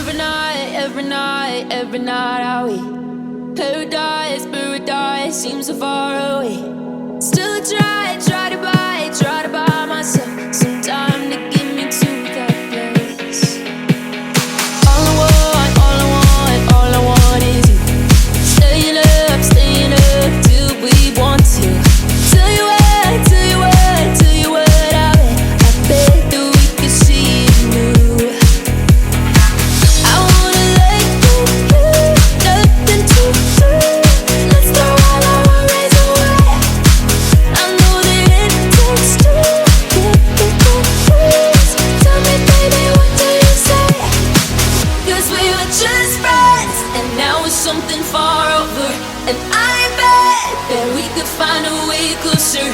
every night are we paradise seems so far away. Still try to buy myself some time to get me to that place. All I want is you. Staying up till we want to. Tell you what I bet that we could see it new. I wanna let you, nothing to do. Let's throw all our worries away. I know that it takes two to get confused. Tell me, baby, what do you say? 'Cause we were just friends, and now it's something far over. And I bet that we could find a way closer.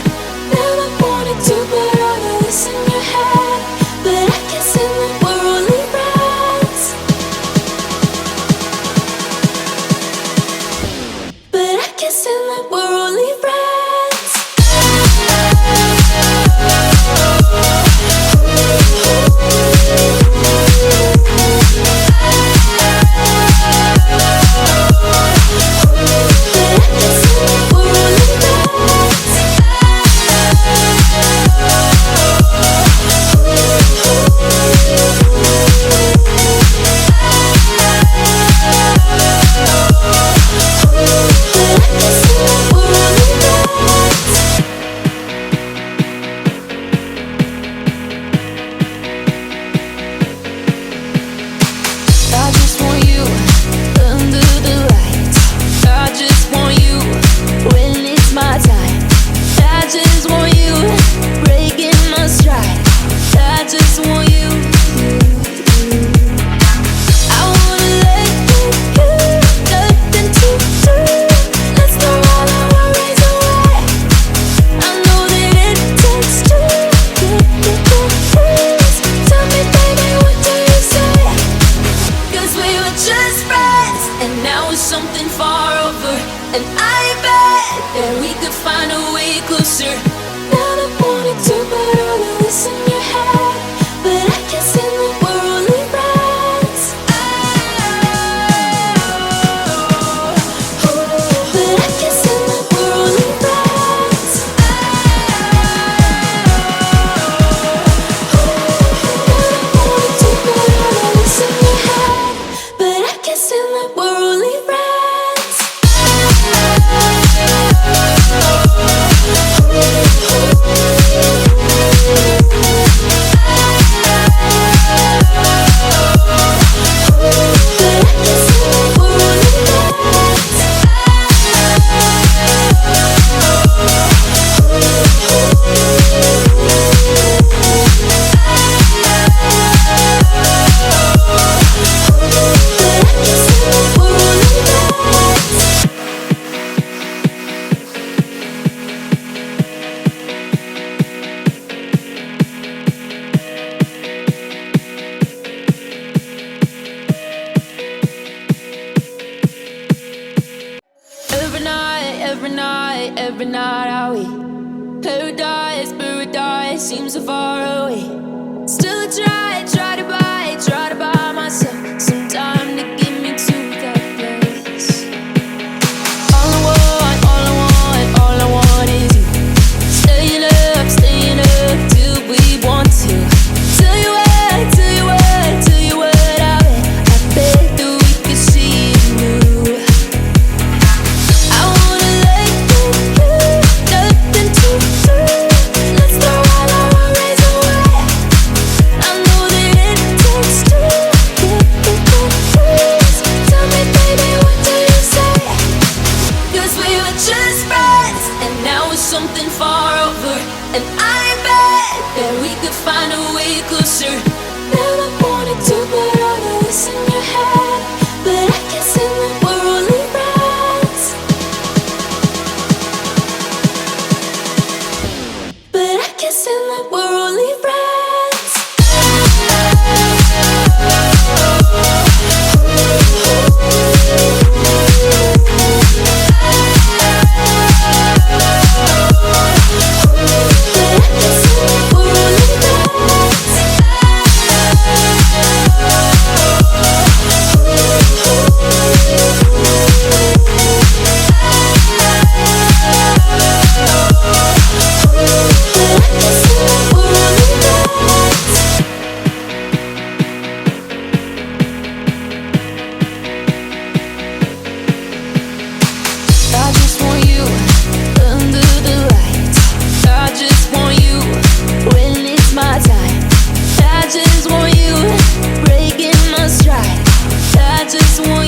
Never wanted to put all of this in your head, but I guess in the we're only friends. But I guess in the we're only friends. Every night are we paradise seems so far away. Still try to buy myself some time to get me to that place. All I want is you. Staying up till we want to. Tell you what I bet that we could see it new. I wanna let you, nothing to do. Let's throw all our worries away. just want